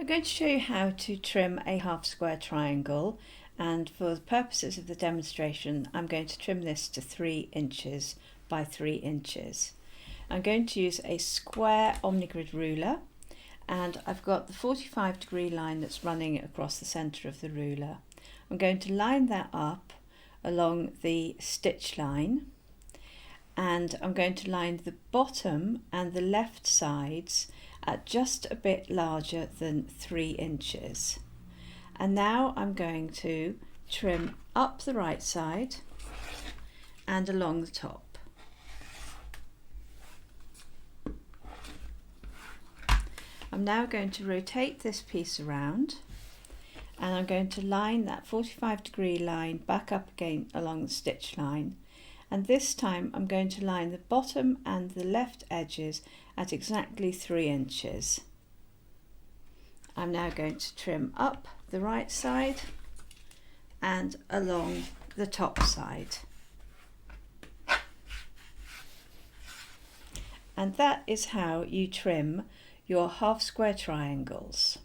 I'm going to show you how to trim a half square triangle, and for the purposes of the demonstration I'm going to trim this to 3 inches by 3 inches. I'm going to use a square omnigrid ruler, and I've got the 45-degree line that's running across the centre of the ruler. I'm going to line that up along the stitch line, and I'm going to line the bottom and the left sides at just a bit larger than 3 inches. And now I'm going to trim up the right side and along the top. I'm now going to rotate this piece around, and I'm going to line that 45-degree line back up again along the stitch line, and this time I'm going to line the bottom and the left edges at exactly 3 inches. I'm now going to trim up the right side and along the top side. And that is how you trim your half square triangles.